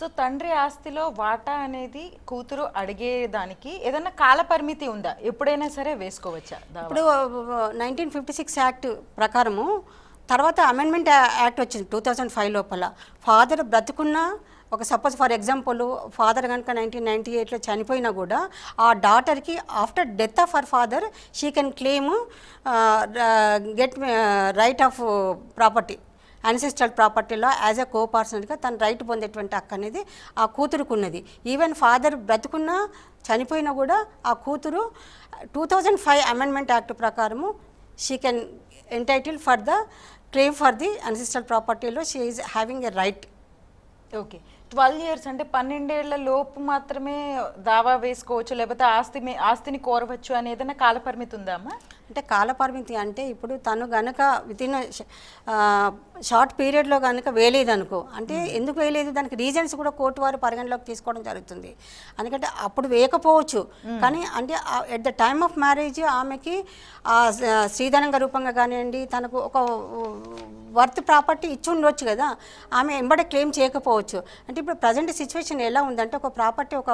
So తండ్రి ఆస్తిలో వాటా అనేది కూతురు అడిగేదానికి ఏదైనా కాల పరిమితి ఉందా? ఎప్పుడైనా సరే వేసుకోవచ్చా దావా? ఇప్పుడు 1956 యాక్ట్ ప్రకారము తర్వాత అమెండ్మెంట్ యాక్ట్ వచ్చింది 2005 లోపల. ఫాదర్ బ్రతుకున్నా ఒక సపోజ్ ఫర్ ఎగ్జాంపుల్ ఫాదర్ కనుక 1998లో చనిపోయినా కూడా ఆ డాటర్కి after death of her father she can claim get right of property, ancestral ప్రాపర్టీలో యాజ్ ఎ కో పర్సన్గా తన రైట్ పొందేటువంటి హక్కు అనేది ఆ కూతురుకు ఉన్నది. ఈవెన్ ఫాదర్ బ్రతుకున్నా చనిపోయినా కూడా ఆ కూతురు 2005 అమెండ్మెంట్ యాక్ట్ ప్రకారము she can entitle for the claim for the ancestral ప్రాపర్టీలో she is having a right. Okay, 12 years అంటే 12 ఏళ్ల లోపు మాత్రమే దావా వేసుకోవచ్చు, లేకపోతే ఆస్తిని కోరవచ్చు అని ఏదైనా కాల పరిమితి ఉందా అమ్మా? అంటే కాలపరిమితి అంటే ఇప్పుడు తను గనక వితిన్ షార్ట్ పీరియడ్లో కనుక వేయలేదనుకో, అంటే ఎందుకు వేయలేదు దానికి రీజన్స్ కూడా కోర్టు వారు పరిగణలోకి తీసుకోవడం జరుగుతుంది. ఎందుకంటే అప్పుడు వేయకపోవచ్చు, కానీ అంటే at the time of marriage ఆమెకి శ్రీధనంగా రూపంగా కానివ్వండి తనకు ఒక వర్త్ ప్రాపర్టీ ఇచ్చి ఉండొచ్చు కదా, ఆమె ఎంబడే క్లెయిమ్ చేయకపోవచ్చు. అంటే ఇప్పుడు ప్రజెంట్ సిచ్యువేషన్ ఎలా ఉందంటే ఒక ప్రాపర్టీ ఒక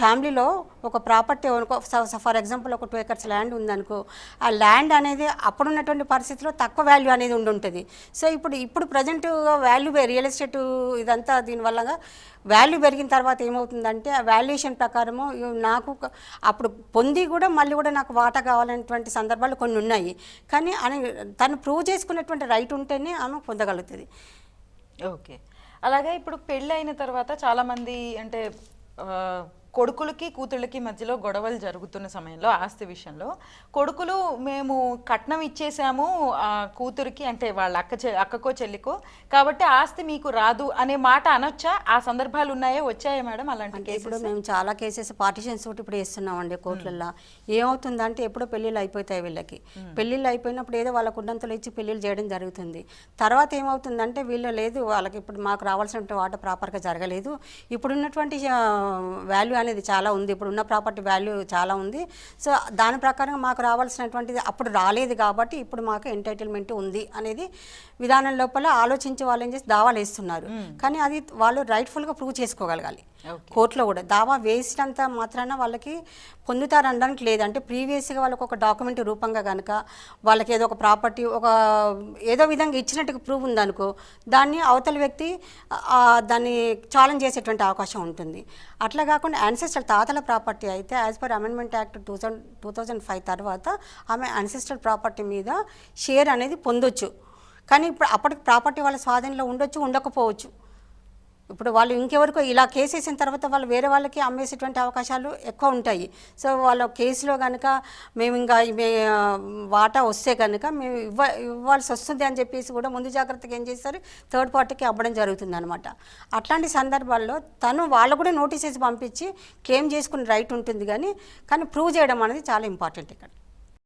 ఫ్యామిలీలో ఒక ప్రాపర్టీ ఫర్ ఎగ్జాంపుల్ ఒక 2 acres ల్యాండ్ ఉందనుకో, ఆ ల్యాండ్ అనేది అప్పుడున్నటువంటి పరిస్థితిలో తక్కువ వాల్యూ అనేది ఉంటుంది. సో ఇప్పుడు ప్రజెంట్ వాల్యూ రియల్ ఎస్టేట్ ఇదంతా దీనివల్ల వాల్యూ పెరిగిన తర్వాత ఏమవుతుందంటే ఆ వాల్యుయేషన్ ప్రకారము నాకు అప్పుడు పొంది కూడా మళ్ళీ కూడా నాకు వాటా కావాలనేటువంటి సందర్భాలు కొన్ని ఉన్నాయి. కానీ తను ప్రూవ్ చేసుకునేటువంటి రైట్ ఉంటేనే ఆమె పొందగలుగుతుంది. ఓకే, అలాగే ఇప్పుడు పెళ్ళి అయిన తర్వాత చాలామంది అంటే కొడుకులకి కూతుళ్ళకి మధ్యలో గొడవలు జరుగుతున్న సమయంలో ఆస్తి విషయంలో కొడుకులు మేము కట్నం ఇచ్చేసాము కూతురికి, అంటే వాళ్ళ అక్కకో చెల్లికో, కాబట్టి ఆస్తి మీకు రాదు అనే మాట అనొచ్చా? ఆ సందర్భాలు ఉన్నాయా, వచ్చాయా మేడం అలాంటి కేసు? ఇప్పుడు మేము చాలా కేసెస్ పార్టిషన్స్ తోటి ఇప్పుడు వేస్తున్నామండి కోర్టులలో. ఏమవుతుందంటే ఎప్పుడో పెళ్ళిళ్ళు అయిపోతాయి వీళ్ళకి, పెళ్ళిళ్ళు అయిపోయినప్పుడు ఏదో వాళ్ళకు ఉన్నంతలో ఇచ్చి పెళ్ళిళ్ళు చేయడం జరుగుతుంది. తర్వాత ఏమవుతుందంటే వీళ్ళు లేదు వాళ్ళకి ఇప్పుడు మాకు రావాల్సినటువంటి వాట ప్రాపర్గా జరగలేదు, ఇప్పుడున్నటువంటి వాల్యూ అనేది చాలా ఉంది, ఇప్పుడు ఉన్న ప్రాపర్టీ వాల్యూ చాలా ఉంది, సో దాని ప్రకారం మాకు రావాల్సినటువంటిది అప్పుడు రాలేదు కాబట్టి ఇప్పుడు మాకు ఎంటైటిల్మెంట్ ఉంది అనేది విధానం లోపల ఆలోచించి వాళ్ళు ఏం చేసి దావాలు వేస్తున్నారు. కానీ అది వాళ్ళు రైట్ఫుల్గా ప్రూవ్ చేసుకోగలగాలి. కోర్టులో కూడా దావా వేసినంత మాత్రాన వాళ్ళకి పొందుతారు అనడానికి లేదు. అంటే ప్రీవియస్గా వాళ్ళకి ఒక డాక్యుమెంట్ రూపంగా కనుక వాళ్ళకి ఏదో ఒక ప్రాపర్టీ ఒక ఏదో విధంగా ఇచ్చినట్టుగా ప్రూవ్ ఉందనుకో, దాన్ని అవతల వ్యక్తి దాన్ని ఛాలెంజ్ చేసేటువంటి అవకాశం ఉంటుంది. అట్లా కాకుండా యాన్సెస్ట్రల్ తాతల ప్రాపర్టీ అయితే యాజ్ పర్ అమెండ్మెంట్ యాక్ట్ 2005 తర్వాత ఆమె యాన్సెస్ట్రల్ ప్రాపర్టీ మీద షేర్ అనేది పొందొచ్చు. కానీ ఇప్పుడు అప్పటికి ప్రాపర్టీ వాళ్ళ స్వాధీనంలో ఉండొచ్చు, ఉండకపోవచ్చు. ఇప్పుడు వాళ్ళు ఇంకెవరికో ఇలా కేసు వేసిన తర్వాత వాళ్ళు వేరే వాళ్ళకి అమ్మేసేటువంటి అవకాశాలు ఎక్కువ ఉంటాయి. సో వాళ్ళ కేసులో కనుక మేము ఇంకా వాటా వస్తే కనుక మేము ఇవ్వాల్సి వస్తుంది అని చెప్పేసి కూడా ముందు జాగ్రత్తగా ఏం చేస్తారు, థర్డ్ పార్టీకి అవ్వడం జరుగుతుంది అనమాట. అట్లాంటి సందర్భాల్లో తను వాళ్ళు కూడా నోటీసెస్ పంపించి క్లెయిమ్ చేసుకునే రైట్ ఉంటుంది, కానీ ప్రూవ్ చేయడం అనేది చాలా ఇంపార్టెంట్ ఇక్కడ.